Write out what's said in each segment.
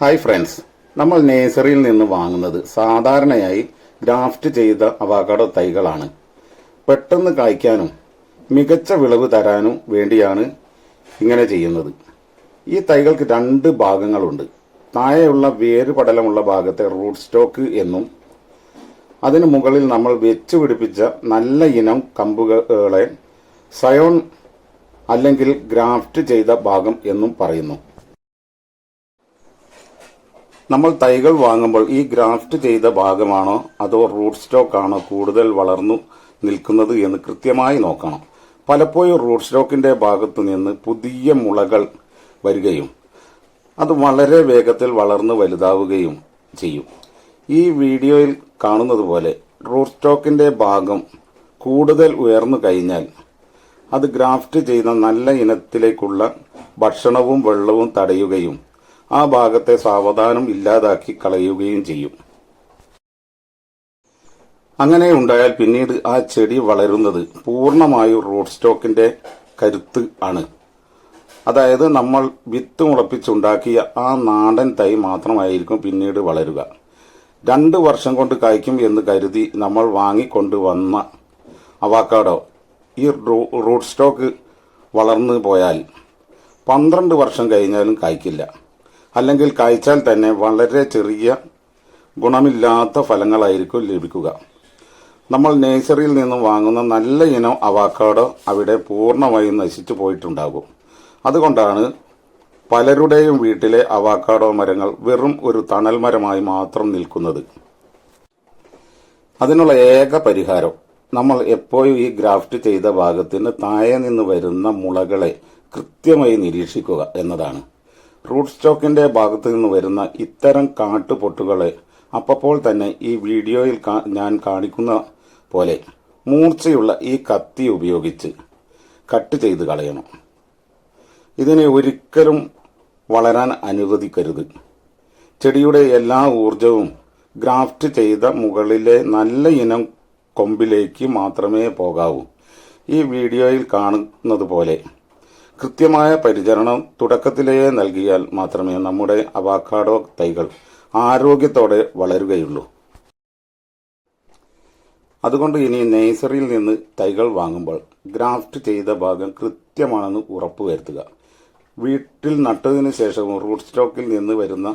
Hi friends, നമ്മൾ നേഴ്സറിയിൽ നിന്ന് വാങ്ങുന്നത് സാധാരണയായി ഗ്രാഫ്റ്റ് ചെയ്ത അവക്കാഡോ തൈകളാണ്. പെട്ടെന്ന് കായ്ക്കാനും മികച്ച വിളവ് തരാനും വേണ്ടിയാണ് ഇങ്ങനെ ചെയ്യുന്നത്. ഈ തൈകൾക്ക് രണ്ട് ഭാഗങ്ങളുണ്ട്. താഴെയുള്ള വേരുപടലമുള്ള ഭാഗത്തെ റൂട്ട് സ്റ്റോക്ക് എന്നും അതിനു മുകളിൽ നമ്മൾ വെച്ചു പിടിപ്പിച്ച നല്ല ഇനം കമ്പുകളെ സയോൺ അല്ലെങ്കിൽ ഗ്രാഫ്റ്റ് ചെയ്ത ഭാഗം എന്നും പറയുന്നു. നമ്മൾ തൈകൾ വാങ്ങുമ്പോൾ ഈ ഗ്രാഫ്റ്റ് ചെയ്ത ഭാഗമാണോ അതോ റൂട്ട് സ്റ്റോക്ക് ആണോ കൂടുതൽ വളർന്നു നിൽക്കുന്നത് എന്ന് കൃത്യമായി നോക്കണം. പലപ്പോഴും റൂട്ട് സ്റ്റോക്കിന്റെ ഭാഗത്തു നിന്ന് പുതിയ മുളകൾ വരികയും അത് വളരെ വേഗത്തിൽ വളർന്നു വലുതാവുകയും ചെയ്യും. ഈ വീഡിയോയിൽ കാണുന്നത് പോലെ റൂട്ട് സ്റ്റോക്കിന്റെ ഭാഗം കൂടുതൽ ഉയർന്നു കഴിഞ്ഞാൽ അത് ഗ്രാഫ്റ്റ് ചെയ്ത നല്ല ഇനത്തിലേക്കുള്ള ഭക്ഷണവും വെള്ളവും തടയുകയും ആ ഭാഗത്തെ സാവധാനം ഇല്ലാതാക്കി കളയുകയും ചെയ്യും. അങ്ങനെ ഉണ്ടായാൽ പിന്നീട് ആ ചെടി വളരുന്നത് പൂർണ്ണമായും റൂട്ട് സ്റ്റോക്കിന്റെ കരുത്ത് ആണ്. അതായത് നമ്മൾ വിത്ത് മുളപ്പിച്ചുണ്ടാക്കിയ ആ നാടൻ തൈ മാത്രമായിരിക്കും പിന്നീട് വളരുക. 2 വർഷം കൊണ്ട് കായ്ക്കും എന്ന് കരുതി നമ്മൾ വാങ്ങിക്കൊണ്ടുവന്ന അവക്കാഡോ ഈ റൂട്ട് സ്റ്റോക്ക് വളർന്നു പോയാൽ 12 വർഷം കഴിഞ്ഞാലും കായ്ക്കില്ല. അല്ലെങ്കിൽ കായ്ച്ചാൽ തന്നെ വളരെ ചെറിയ ഗുണമില്ലാത്ത ഫലങ്ങളായിരിക്കും ലഭിക്കുക. നമ്മൾ നേഴ്സറിയിൽ നിന്നും വാങ്ങുന്ന നല്ല ഇനം അവക്കാഡോ അവിടെ പൂർണ്ണമായും നശിച്ചു പോയിട്ടുണ്ടാകും. അതുകൊണ്ടാണ് പലരുടെയും വീട്ടിലെ അവക്കാഡോ മരങ്ങൾ വെറും ഒരു തണൽ മരമായി മാത്രം നിൽക്കുന്നത്. അതിനുള്ള ഏക പരിഹാരം നമ്മൾ എപ്പോഴും ഈ ഗ്രാഫ്റ്റ് ചെയ്ത ഭാഗത്തിന് താഴെ നിന്ന് വരുന്ന മുളകളെ കൃത്യമായി നിരീക്ഷിക്കുക എന്നതാണ്. റൂട്ട് സ്റ്റോക്കിന്റെ ഭാഗത്തു നിന്ന് വരുന്ന ഇത്തരം കാട്ടുപൊട്ടുകളെ അപ്പോൾ തന്നെ ഈ വീഡിയോയിൽ ഞാൻ കാണിക്കുന്ന പോലെ മൂർച്ചയുള്ള ഈ കത്തി ഉപയോഗിച്ച് കട്ട് ചെയ്ത് കളയണം. ഇതിനെ ഒരിക്കലും വളരാൻ അനുവദിക്കരുത്. ചെടിയുടെ എല്ലാ ഊർജവും ഗ്രാഫ്റ്റ് ചെയ്ത മുകളിലെ നല്ല ഇനം കൊമ്പിലേക്ക് മാത്രമേ പോകാവൂ. ഈ വീഡിയോയിൽ കാണുന്നത് പോലെ കൃത്യമായ പരിചരണം തുടക്കത്തിലേ നൽകിയാൽ മാത്രമേ നമ്മുടെ അവക്കാഡോ തൈകൾ ആരോഗ്യത്തോടെ വളരുകയുള്ളൂ. അതുകൊണ്ട് ഇനി നേഴ്സറിയിൽ നിന്ന് തൈകൾ വാങ്ങുമ്പോൾ ഗ്രാഫ്റ്റ് ചെയ്ത ഭാഗം കൃത്യമാണെന്ന് ഉറപ്പുവരുത്തുക. വീട്ടിൽ നട്ടതിനു ശേഷവും റൂട്ട് സ്റ്റോക്കിൽ നിന്ന് വരുന്ന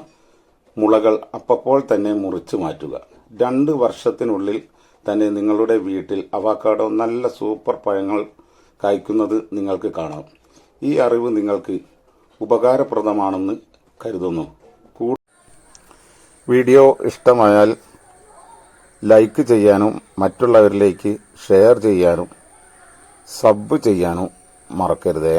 മുളകൾ അപ്പോൾ തന്നെ മുറിച്ചു മാറ്റുക. 2 വർഷത്തിനുള്ളിൽ തന്നെ നിങ്ങളുടെ വീട്ടിൽ അവക്കാഡോ നല്ല സൂപ്പർ പഴങ്ങൾ കായ്ക്കുന്നത് നിങ്ങൾക്ക് കാണാം. ഈ അറിവ് നിങ്ങൾക്ക് ഉപകാരപ്രദമാണെന്ന് കരുതുന്നു. വീഡിയോ ഇഷ്ടമായാൽ ലൈക്ക് ചെയ്യാനും മറ്റുള്ളവരിലേക്ക് ഷെയർ ചെയ്യാനും സബ് ചെയ്യാനും മറക്കരുതേ.